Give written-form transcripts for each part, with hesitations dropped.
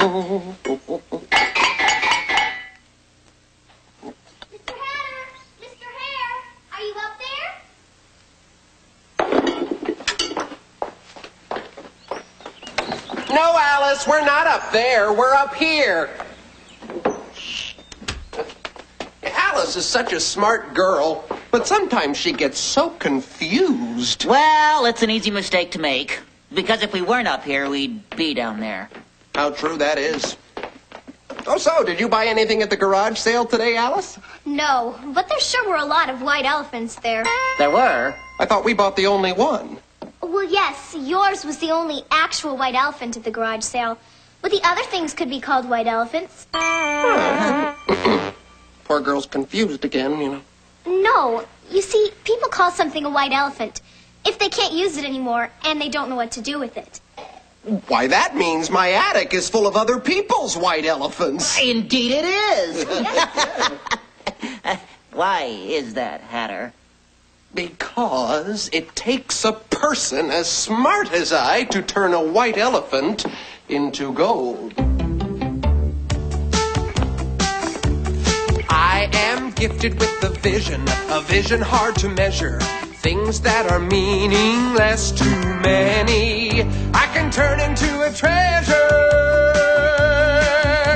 Mr. Hare, are you up there? No, Alice, we're not up there. We're up here. Alice is such a smart girl, but sometimes she gets so confused. Well, it's an easy mistake to make. Because if we weren't up here, we'd be down there. How true that is. Oh, so, did you buy anything at the garage sale today, Alice? No, but there sure were a lot of white elephants there. There were. I thought we bought the only one. Well, yes, yours was the only actual white elephant at the garage sale. But the other things could be called white elephants. Poor girl's confused again, you know. No, you see, people call something a white elephant if they can't use it anymore and they don't know what to do with it. Why, that means my attic is full of other people's white elephants. Indeed it is. Why is that, Hatter? Because it takes a person as smart as I to turn a white elephant into gold. I am gifted with a vision hard to measure. Things that are meaningless to many, I can turn into a treasure.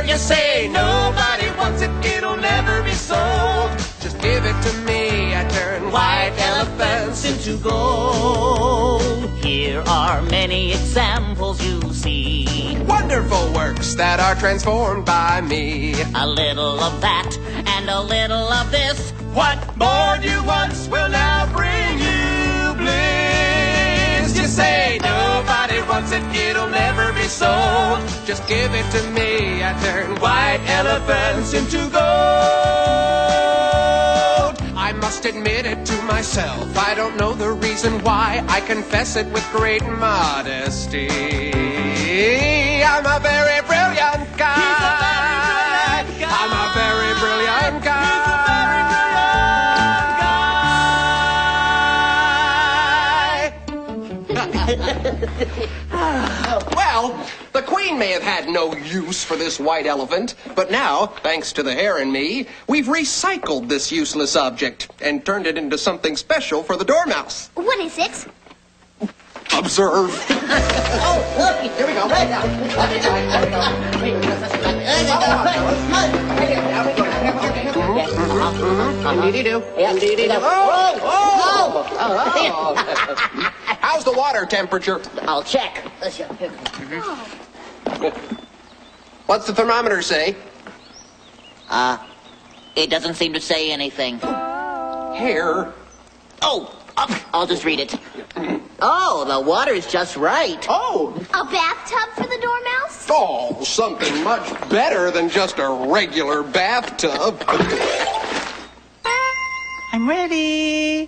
You say nobody wants it, it'll never be sold. Just give it to me, I turn white elephants into gold. Here are many examples you see. Wonderful works that are transformed by me. A little of that and a little of this. What more you once will now bring you bliss. You say nobody wants it, it'll never be sold. Just give it to me, I turn white elephants into gold. I must admit it to myself, I don't know the reason why. I confess it with great modesty. I'm a very brilliant guy. I'm a very brilliant guy. Well, the Queen may have had no use for this white elephant, but now, thanks to the Hare and me, we've recycled this useless object and turned it into something special for the Dormouse. What is it? Observe. Oh, look, here we go. How's the water temperature? I'll check. What's the thermometer say? It doesn't seem to say anything. Hare. Oh, I'll just read it. Oh, the water's just right. Oh. A bathtub for the Dormouse? Oh, something much better than just a regular bathtub. I'm ready.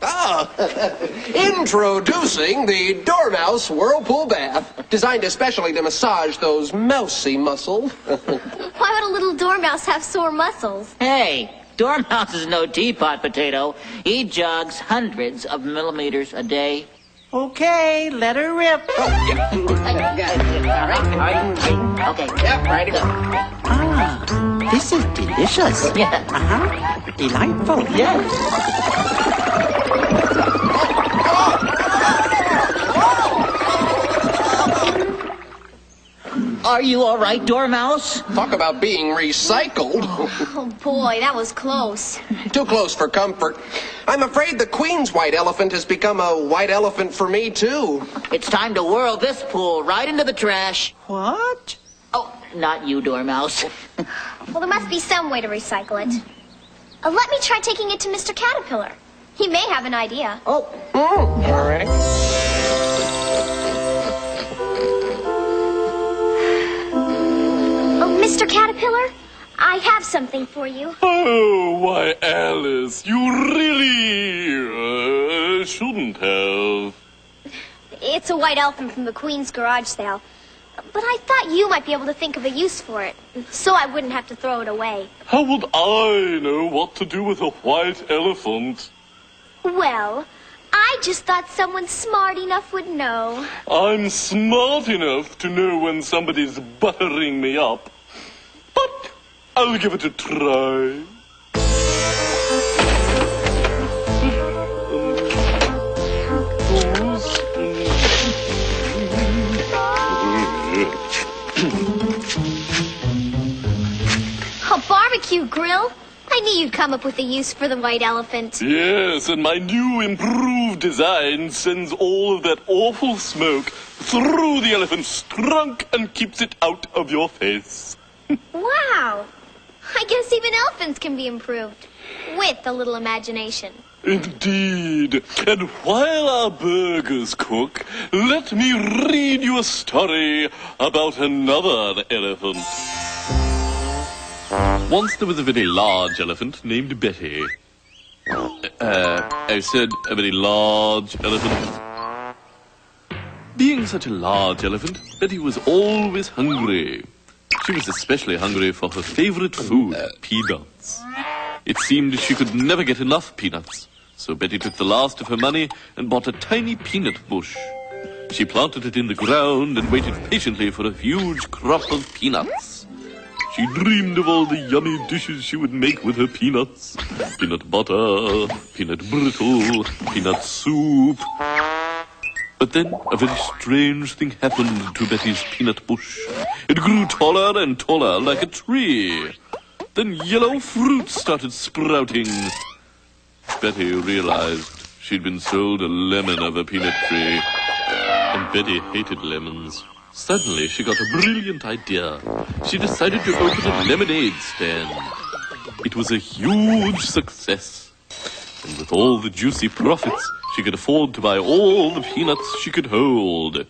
Introducing the Dormouse Whirlpool Bath, designed especially to massage those mousy muscles. Why would a little Dormouse have sore muscles? Hey, Dormouse is no teapot potato. He jogs hundreds of millimeters a day. Okay, let her rip. Oh, yeah. All right. Okay. Yep, ready to go. Ah, this is delicious. Yeah. Delightful. Yes. Are you all right, Dormouse? Talk about being recycled. Oh boy, that was close. Too close for comfort. I'm afraid the Queen's white elephant has become a white elephant for me, too. It's time to whirl this pool right into the trash. What? Oh, not you, Dormouse. Well, there must be some way to recycle it. Let me try taking it to Mr. Caterpillar. He may have an idea. All right. Oh, Mr. Caterpillar, I have something for you. Oh, why, Alice, you really shouldn't have. It's a white elephant from the Queen's garage sale. But I thought you might be able to think of a use for it, so I wouldn't have to throw it away. How would I know what to do with a white elephant? Well, I just thought someone smart enough would know. I'm smart enough to know when somebody's buttering me up. But I'll give it a try. A barbecue grill? I knew you'd come up with a use for the white elephant. Yes, and my new improved design sends all of that awful smoke through the elephant's trunk and keeps it out of your face. Wow. I guess even elephants can be improved. With a little imagination. Indeed. And while our burgers cook, let me read you a story about another elephant. Once there was a very large elephant named Betty. I said a very large elephant. Being such a large elephant, Betty was always hungry. She was especially hungry for her favorite food, peanuts. It seemed she could never get enough peanuts, so Betty took the last of her money and bought a tiny peanut bush. She planted it in the ground and waited patiently for a huge crop of peanuts. She dreamed of all the yummy dishes she would make with her peanuts. Peanut butter, peanut brittle, peanut soup. But then a very strange thing happened to Betty's peanut bush. It grew taller and taller like a tree. Then yellow fruit started sprouting. Betty realized she'd been sold a lemon of a peanut tree. And Betty hated lemons. Suddenly, she got a brilliant idea. She decided to open a lemonade stand. It was a huge success. And with all the juicy profits, she could afford to buy all the peanuts she could hold.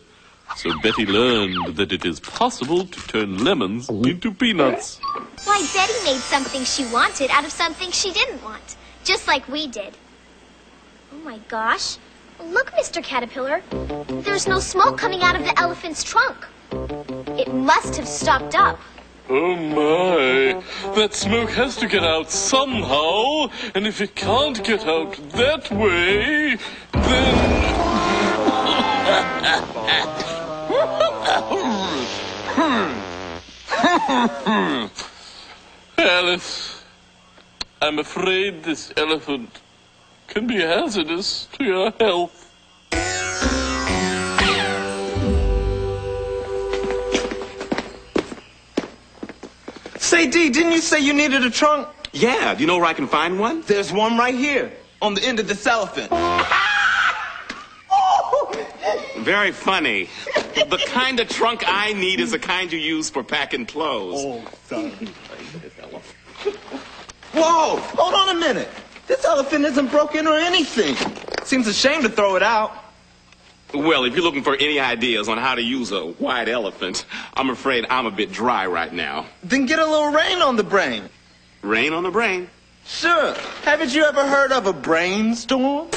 So Betty learned that it is possible to turn lemons into peanuts. Why, Betty made something she wanted out of something she didn't want. Just like we did. Oh my gosh. Look, Mr. Caterpillar. There's no smoke coming out of the elephant's trunk. It must have stopped up. Oh my, that smoke has to get out somehow, and if it can't get out that way, then... Alice, I'm afraid this elephant can be hazardous to your health. Say, Dee, didn't you say you needed a trunk? Yeah, do you know where I can find one? There's one right here, on the end of this elephant. Very funny. The kind of trunk I need is the kind you use for packing clothes. Oh, sorry. Whoa, hold on a minute. This elephant isn't broken or anything. Seems a shame to throw it out. Well, if you're looking for any ideas on how to use a white elephant, I'm afraid I'm a bit dry right now. Then get a little rain on the brain. Rain on the brain? Sure. Haven't you ever heard of a brainstorm?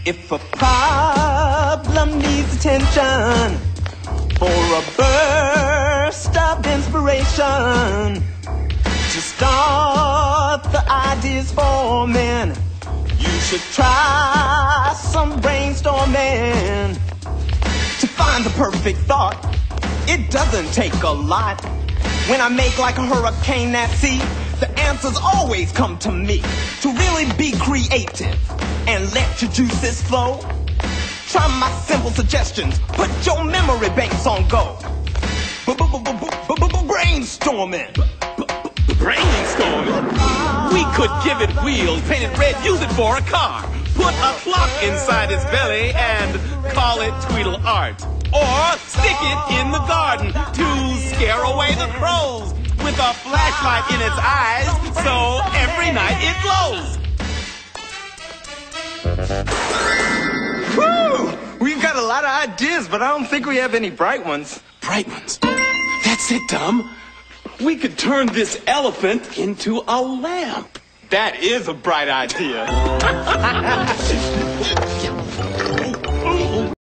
If a problem needs attention for a burst of inspiration, to start the ideas forming, you should try some brainstorming. To find the perfect thought, it doesn't take a lot. When I make like a hurricane at sea, the answers always come to me. To really be creative and let your juices flow, try my simple suggestions, put your memory banks on go. Brainstorming. Brainstorming? We could give it wheels, paint it red, use it for a car. Put a clock inside its belly and call it Tweedle Art. Or stick it in the garden to scare away the crows with a flashlight in its eyes so every night it glows. Woo! We've got a lot of ideas, but I don't think we have any bright ones. Bright ones? That's it, Dum. We could turn this elephant into a lamp. That is a bright idea.